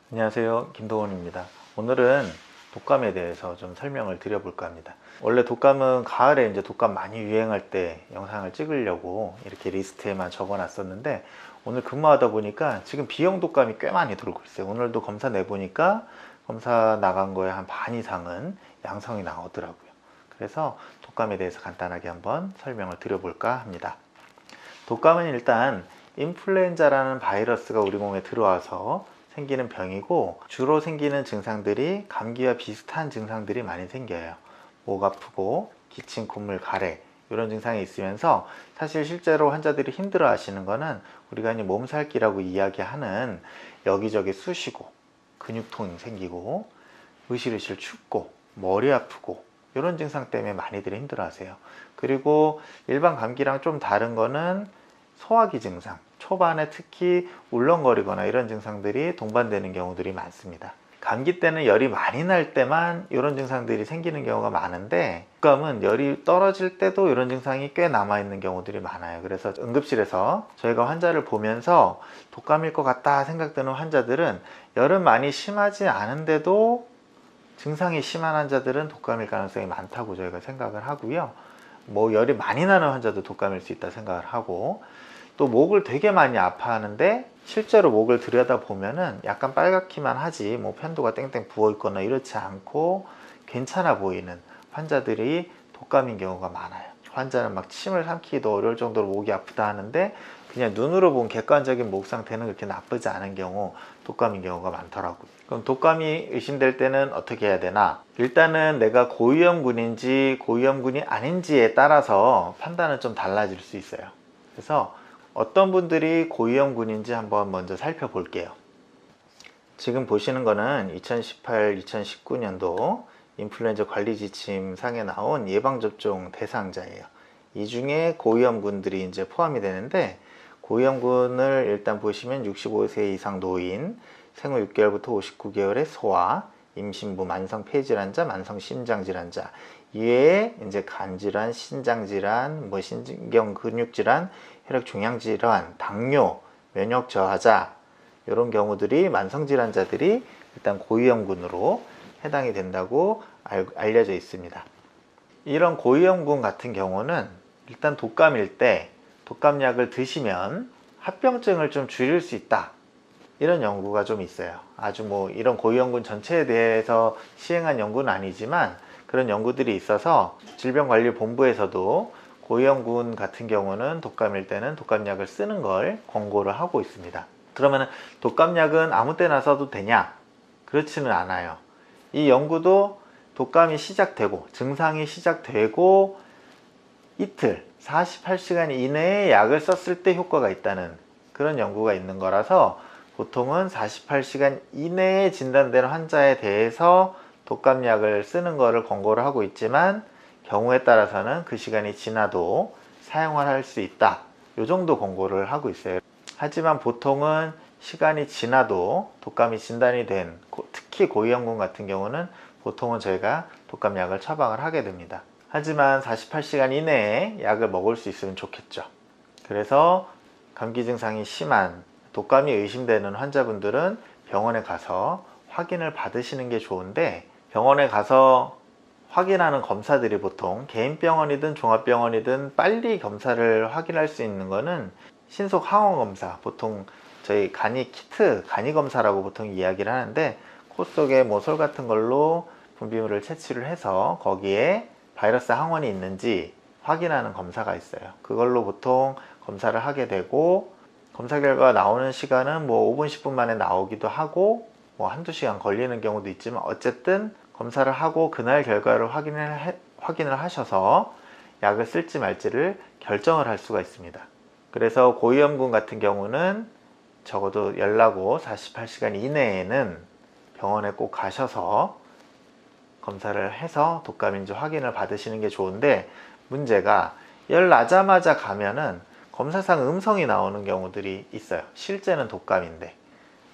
안녕하세요, 김도원입니다. 오늘은 독감에 대해서 좀 설명을 드려볼까 합니다. 원래 독감은 가을에 이제 독감 많이 유행할 때 영상을 찍으려고 이렇게 리스트에만 적어 놨었는데, 오늘 근무하다 보니까 지금 B형 독감이 꽤 많이 돌고 있어요. 오늘도 검사 내보니까 검사 나간 거에 한 반 이상은 양성이 나오더라고요. 그래서 독감에 대해서 간단하게 한번 설명을 드려볼까 합니다. 독감은 일단 인플루엔자라는 바이러스가 우리 몸에 들어와서 생기는 병이고, 주로 생기는 증상들이 감기와 비슷한 증상들이 많이 생겨요. 목 아프고 기침, 콧물, 가래, 이런 증상이 있으면서, 사실 실제로 환자들이 힘들어 하시는 거는 우리가 이제 몸살기라고 이야기하는 여기저기 쑤시고 근육통이 생기고 으실으실 춥고 머리 아프고 이런 증상 때문에 많이들 힘들어 하세요. 그리고 일반 감기랑 좀 다른 거는 소화기 증상, 초반에 특히 울렁거리거나 이런 증상들이 동반되는 경우들이 많습니다. 감기 때는 열이 많이 날 때만 이런 증상들이 생기는 경우가 많은데, 독감은 열이 떨어질 때도 이런 증상이 꽤 남아있는 경우들이 많아요. 그래서 응급실에서 저희가 환자를 보면서 독감일 것 같다 생각되는 환자들은, 열은 많이 심하지 않은데도 증상이 심한 환자들은 독감일 가능성이 많다고 저희가 생각을 하고요. 열이 많이 나는 환자도 독감일 수 있다 생각을 하고, 또 목을 되게 많이 아파하는데 실제로 목을 들여다 보면은 약간 빨갛기만 하지 편도가 땡땡 부어 있거나 이렇지 않고 괜찮아 보이는 환자들이 독감인 경우가 많아요. 환자는 막 침을 삼키기도 어려울 정도로 목이 아프다 하는데, 그냥 눈으로 본 객관적인 목 상태는 그렇게 나쁘지 않은 경우 독감인 경우가 많더라고요. 그럼 독감이 의심될 때는 어떻게 해야 되나? 일단은 내가 고위험군인지 고위험군이 아닌지에 따라서 판단은 좀 달라질 수 있어요. 그래서 어떤 분들이 고위험군인지 한번 먼저 살펴볼게요. 지금 보시는 거는 2018, 2019년도 인플루엔자 관리지침상에 나온 예방접종 대상자예요. 이 중에 고위험군들이 이제 포함이 되는데, 고위험군을 일단 보시면 65세 이상 노인, 생후 6개월부터 59개월의 소아, 임신부, 만성 폐질환자, 만성 심장질환자, 이외에 이제 간질환, 신장질환, 신경 근육질환, 혈액 종양질환, 당뇨, 면역 저하자, 이런 경우들이 만성질환자들이 일단 고위험군으로 해당이 된다고 알려져 있습니다. 이런 고위험군 같은 경우는 일단 독감일 때 독감약을 드시면 합병증을 좀 줄일 수 있다, 이런 연구가 좀 있어요. 아주 이런 고위험군 전체에 대해서 시행한 연구는 아니지만 그런 연구들이 있어서 질병관리본부에서도 고위험군 같은 경우는 독감일 때는 독감약을 쓰는 걸 권고를 하고 있습니다. 그러면 독감약은 아무 때나 써도 되냐? 그렇지는 않아요. 이 연구도 독감이 시작되고 증상이 시작되고 이틀, 48시간 이내에 약을 썼을 때 효과가 있다는 그런 연구가 있는 거라서, 보통은 48시간 이내에 진단되는 환자에 대해서 독감약을 쓰는 것을 권고를 하고 있지만, 경우에 따라서는 그 시간이 지나도 사용을 할 수 있다, 이 정도 권고를 하고 있어요. 하지만 보통은 시간이 지나도 독감이 진단이 된, 특히 고위험군 같은 경우는 보통은 저희가 독감약을 처방을 하게 됩니다. 하지만 48시간 이내에 약을 먹을 수 있으면 좋겠죠. 그래서 감기 증상이 심한, 독감이 의심되는 환자분들은 병원에 가서 확인을 받으시는 게 좋은데, 병원에 가서 확인하는 검사들이 보통 개인병원이든 종합병원이든 빨리 검사를 확인할 수 있는 거는 신속 항원 검사, 보통 저희 간이 키트, 간이 검사라고 보통 이야기를 하는데, 코 속에 솔 같은 걸로 분비물을 채취를 해서 거기에 바이러스 항원이 있는지 확인하는 검사가 있어요. 그걸로 보통 검사를 하게 되고, 검사 결과가 나오는 시간은 5분, 10분 만에 나오기도 하고 한두 시간 걸리는 경우도 있지만, 어쨌든 검사를 하고 그날 결과를 확인을 하셔서 약을 쓸지 말지를 결정을 할 수가 있습니다. 그래서 고위험군 같은 경우는 적어도 열 나고 48시간 이내에는 병원에 꼭 가셔서 검사를 해서 독감인지 확인을 받으시는 게 좋은데, 문제가 열 나자마자 가면은 검사상 음성이 나오는 경우들이 있어요. 실제는 독감인데.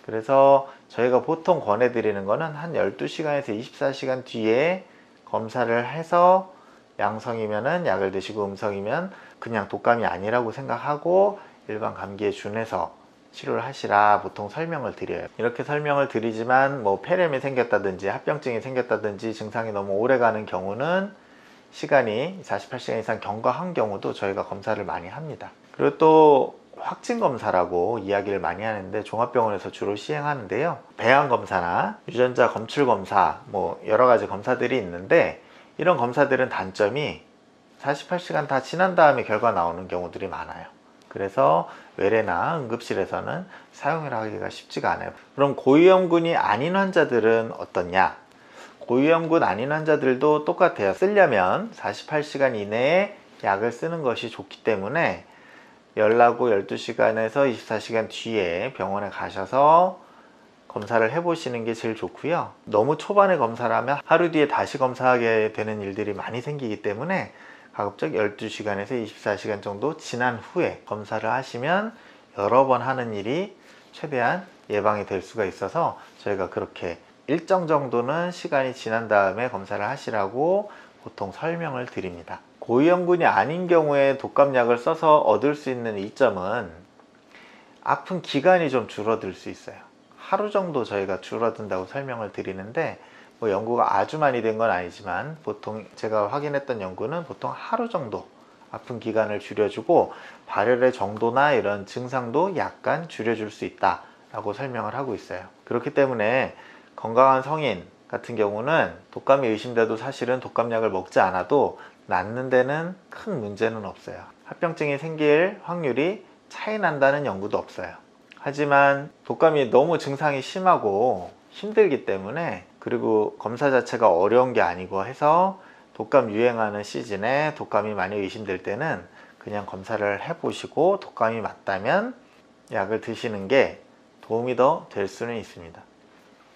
그래서 저희가 보통 권해드리는 거는 한 12시간에서 24시간 뒤에 검사를 해서 양성이면은 약을 드시고, 음성이면 그냥 독감이 아니라고 생각하고 일반 감기에 준해서 치료를 하시라 보통 설명을 드려요. 이렇게 설명을 드리지만 뭐 폐렴이 생겼다든지 합병증이 생겼다든지 증상이 너무 오래 가는 경우는 시간이 48시간 이상 경과한 경우도 저희가 검사를 많이 합니다. 그리고 또 확진 검사라고 이야기를 많이 하는데 종합병원에서 주로 시행하는데요. 배양 검사나 유전자 검출 검사 뭐 여러 가지 검사들이 있는데 이런 검사들은 단점이 48시간 다 지난 다음에 결과 나오는 경우들이 많아요. 그래서 외래나 응급실에서는 사용을 하기가 쉽지가 않아요. 그럼 고위험군이 아닌 환자들은 어떻냐? 고위험군 아닌 환자들도 똑같아요. 쓰려면 48시간 이내에 약을 쓰는 것이 좋기 때문에 열나고 12시간에서 24시간 뒤에 병원에 가셔서 검사를 해보시는 게 제일 좋고요. 너무 초반에 검사를 하면 하루 뒤에 다시 검사하게 되는 일들이 많이 생기기 때문에 가급적 12시간에서 24시간 정도 지난 후에 검사를 하시면 여러 번 하는 일이 최대한 예방이 될 수가 있어서 저희가 그렇게 일정 정도는 시간이 지난 다음에 검사를 하시라고 보통 설명을 드립니다. 고위험군이 아닌 경우에 독감약을 써서 얻을 수 있는 이점은 아픈 기간이 좀 줄어들 수 있어요. 하루 정도 저희가 줄어든다고 설명을 드리는데 뭐 연구가 아주 많이 된 건 아니지만 보통 제가 확인했던 연구는 보통 하루 정도 아픈 기간을 줄여주고 발열의 정도나 이런 증상도 약간 줄여줄 수 있다 라고 설명을 하고 있어요. 그렇기 때문에 건강한 성인 같은 경우는 독감이 의심돼도 사실은 독감약을 먹지 않아도 낫는 데는 큰 문제는 없어요. 합병증이 생길 확률이 차이 난다는 연구도 없어요. 하지만 독감이 너무 증상이 심하고 힘들기 때문에 그리고 검사 자체가 어려운 게 아니고 해서 독감 유행하는 시즌에 독감이 많이 의심될 때는 그냥 검사를 해보시고 독감이 맞다면 약을 드시는 게 도움이 더 될 수는 있습니다.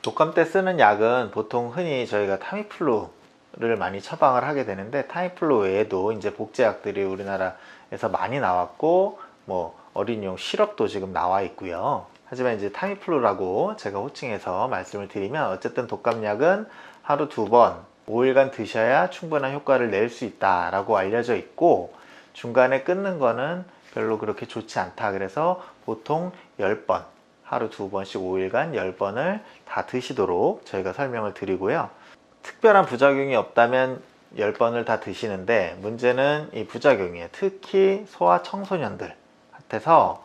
독감 때 쓰는 약은 보통 흔히 저희가 타미플루를 많이 처방을 하게 되는데 타미플루 외에도 이제 복제약들이 우리나라에서 많이 나왔고 뭐 어린이용 시럽도 지금 나와 있고요. 하지만 이제 타미플루라고 제가 호칭해서 말씀을 드리면 어쨌든 독감약은 하루 2번 5일간 드셔야 충분한 효과를 낼 수 있다 라고 알려져 있고 중간에 끊는 거는 별로 그렇게 좋지 않다. 그래서 보통 10번 하루 2번씩 5일간 10번을 다 드시도록 저희가 설명을 드리고요. 특별한 부작용이 없다면 10번을 다 드시는데 문제는 이 부작용이에요. 특히 소아 청소년들한테서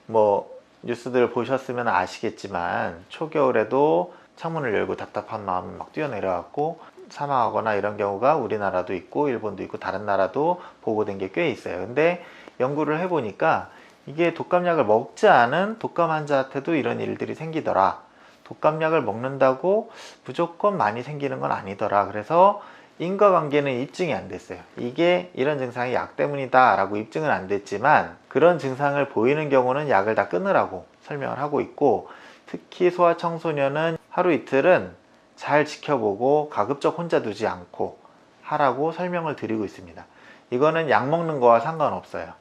뭐 뉴스들 보셨으면 아시겠지만 초겨울에도 창문을 열고 답답한 마음을 막 뛰어내려갖고 사망하거나 이런 경우가 우리나라도 있고 일본도 있고 다른 나라도 보고된 게 꽤 있어요. 근데 연구를 해보니까 이게 독감약을 먹지 않은 독감 환자한테도 이런 일들이 생기더라. 독감약을 먹는다고 무조건 많이 생기는 건 아니더라. 그래서 인과관계는 입증이 안 됐어요. 이게 이런 증상이 약 때문이다 라고 입증은 안 됐지만 그런 증상을 보이는 경우는 약을 다 끊으라고 설명을 하고 있고 특히 소아청소년은 하루 이틀은 잘 지켜보고 가급적 혼자 두지 않고 하라고 설명을 드리고 있습니다. 이거는 약 먹는 거와 상관없어요.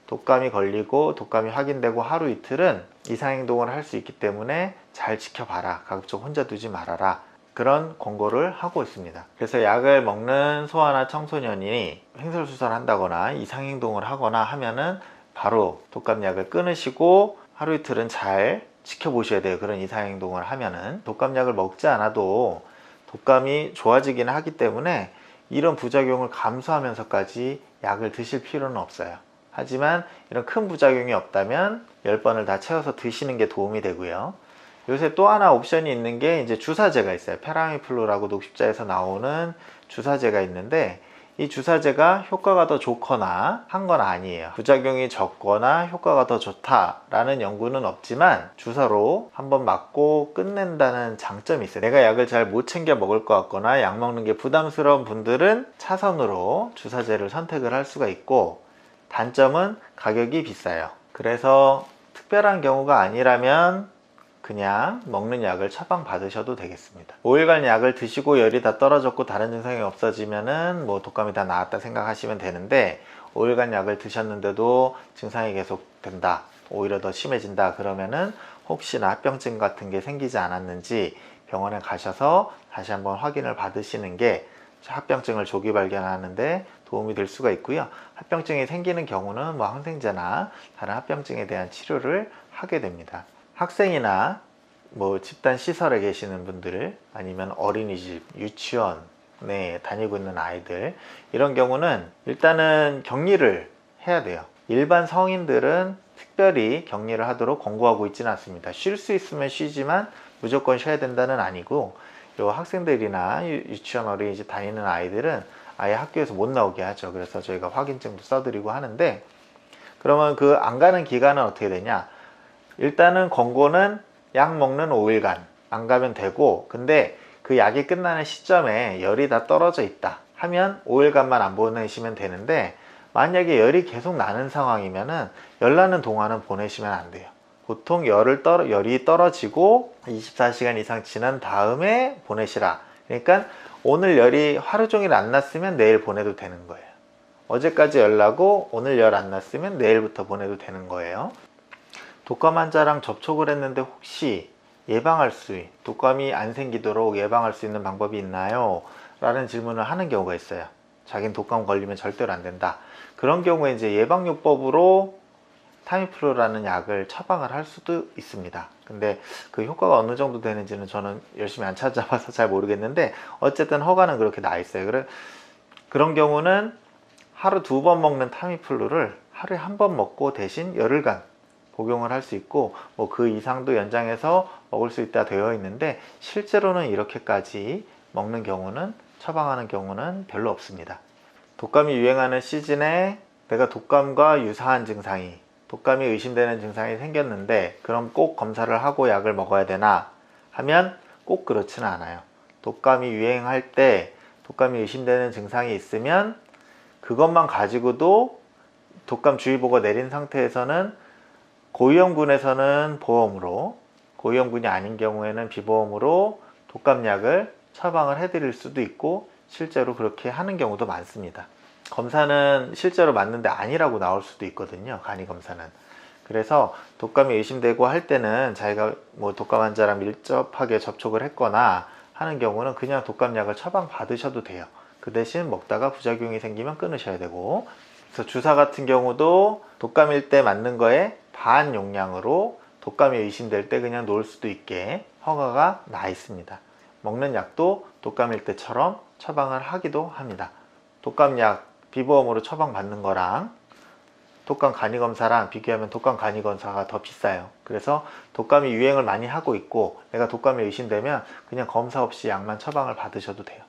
독감이 걸리고 독감이 확인되고 하루 이틀은 이상행동을 할 수 있기 때문에 잘 지켜봐라. 가급적 혼자 두지 말아라. 그런 권고를 하고 있습니다. 그래서 약을 먹는 소아나 청소년이 횡설수설 한다거나 이상행동을 하거나 하면은 바로 독감약을 끊으시고 하루 이틀은 잘 지켜보셔야 돼요. 그런 이상행동을 하면은 독감약을 먹지 않아도 독감이 좋아지기는 하기 때문에 이런 부작용을 감수하면서까지 약을 드실 필요는 없어요. 하지만 이런 큰 부작용이 없다면 10번을 다 채워서 드시는 게 도움이 되고요. 요새 또 하나 옵션이 있는 게 이제 주사제가 있어요. 페라미플루라고 녹십자에서 나오는 주사제가 있는데 이 주사제가 효과가 더 좋거나 한 건 아니에요. 부작용이 적거나 효과가 더 좋다라는 연구는 없지만 주사로 한번 맞고 끝낸다는 장점이 있어요. 내가 약을 잘 못 챙겨 먹을 것 같거나 약 먹는 게 부담스러운 분들은 차선으로 주사제를 선택을 할 수가 있고 단점은 가격이 비싸요. 그래서 특별한 경우가 아니라면 그냥 먹는 약을 처방 받으셔도 되겠습니다. 5일간 약을 드시고 열이 다 떨어졌고 다른 증상이 없어지면은 뭐 독감이 다 나았다 생각하시면 되는데 5일간 약을 드셨는데도 증상이 계속 된다, 오히려 더 심해진다 그러면은 혹시나 합병증 같은 게 생기지 않았는지 병원에 가셔서 다시 한번 확인을 받으시는 게 합병증을 조기 발견하는데 도움이 될 수가 있고요. 합병증이 생기는 경우는 뭐 항생제나 다른 합병증에 대한 치료를 하게 됩니다. 학생이나 뭐 집단 시설에 계시는 분들, 아니면 어린이집, 유치원에 다니고 있는 아이들, 이런 경우는 일단은 격리를 해야 돼요. 일반 성인들은 특별히 격리를 하도록 권고하고 있지는 않습니다. 쉴 수 있으면 쉬지만 무조건 쉬어야 된다는 아니고, 요 학생들이나 유치원, 어린이집 다니는 아이들은 아예 학교에서 못 나오게 하죠. 그래서 저희가 확인증도 써드리고 하는데, 그러면 그 안 가는 기간은 어떻게 되냐? 일단은 권고는 약 먹는 5일간 안 가면 되고, 근데 그 약이 끝나는 시점에 열이 다 떨어져 있다 하면 5일간만 안 보내시면 되는데, 만약에 열이 계속 나는 상황이면은 열 나는 동안은 보내시면 안 돼요. 보통 열이 떨어지고 24시간 이상 지난 다음에 보내시라. 그러니까 오늘 열이 하루 종일 안 났으면 내일 보내도 되는 거예요. 어제까지 열 나고 오늘 열 안 났으면 내일부터 보내도 되는 거예요. 독감 환자랑 접촉을 했는데 혹시 독감이 안 생기도록 예방할 수 있는 방법이 있나요? 라는 질문을 하는 경우가 있어요. 자기는 독감 걸리면 절대로 안 된다. 그런 경우에 이제 예방요법으로 타미플루라는 약을 처방을 할 수도 있습니다. 근데 그 효과가 어느 정도 되는지는 저는 열심히 안 찾아봐서 잘 모르겠는데, 어쨌든 허가는 그렇게 나 있어요. 그런 경우는 하루 2번 먹는 타미플루를 하루에 1번 먹고 대신 열흘간 복용을 할 수 있고, 뭐 그 이상도 연장해서 먹을 수 있다 되어 있는데, 실제로는 이렇게까지 먹는 경우는, 처방하는 경우는 별로 없습니다. 독감이 유행하는 시즌에 내가 독감과 유사한 증상이, 독감이 의심되는 증상이 생겼는데 그럼 꼭 검사를 하고 약을 먹어야 되나 하면 꼭 그렇지는 않아요. 독감이 유행할 때 독감이 의심되는 증상이 있으면 그것만 가지고도 독감주의보가 내린 상태에서는 고위험군에서는 보험으로, 고위험군이 아닌 경우에는 비보험으로 독감약을 처방을 해드릴 수도 있고, 실제로 그렇게 하는 경우도 많습니다. 검사는 실제로 맞는데 아니라고 나올 수도 있거든요, 간이검사는. 그래서 독감이 의심되고 할 때는 자기가 뭐 독감 환자랑 밀접하게 접촉을 했거나 하는 경우는 그냥 독감약을 처방 받으셔도 돼요. 그 대신 먹다가 부작용이 생기면 끊으셔야 되고, 그래서 주사 같은 경우도 독감일 때 맞는 거에 반 용량으로 독감이 의심될 때 그냥 놓을 수도 있게 허가가 나 있습니다. 먹는 약도 독감일 때처럼 처방을 하기도 합니다. 독감약 비보험으로 처방받는 거랑 독감 간이검사랑 비교하면 독감 간이검사가 더 비싸요. 그래서 독감이 유행을 많이 하고 있고 내가 독감이 의심되면 그냥 검사 없이 약만 처방을 받으셔도 돼요.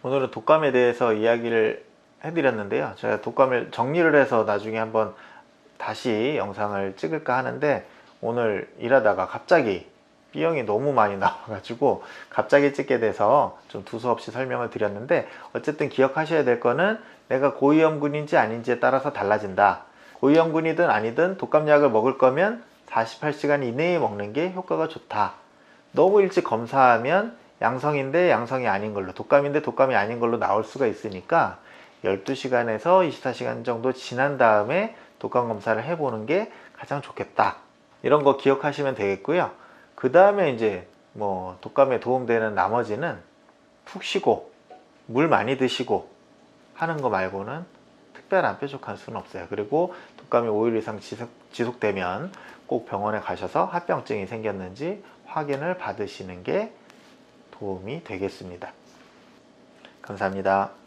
오늘은 독감에 대해서 이야기를 해드렸는데요. 제가 독감을 정리를 해서 나중에 한번 다시 영상을 찍을까 하는데, 오늘 일하다가 갑자기 B형이 너무 많이 나와가지고 갑자기 찍게 돼서 좀 두서없이 설명을 드렸는데, 어쨌든 기억하셔야 될 거는 내가 고위험군인지 아닌지에 따라서 달라진다. 고위험군이든 아니든 독감약을 먹을 거면 48시간 이내에 먹는 게 효과가 좋다. 너무 일찍 검사하면 양성인데 양성이 아닌 걸로, 독감인데 독감이 아닌 걸로 나올 수가 있으니까 12시간에서 24시간 정도 지난 다음에 독감 검사를 해보는 게 가장 좋겠다. 이런 거 기억하시면 되겠고요. 그 다음에 이제 뭐 독감에 도움되는 나머지는 푹 쉬고 물 많이 드시고 하는 거 말고는 특별한 뾰족한 수는 없어요. 그리고 독감이 5일 이상 지속되면 꼭 병원에 가셔서 합병증이 생겼는지 확인을 받으시는 게 도움이 되겠습니다. 감사합니다.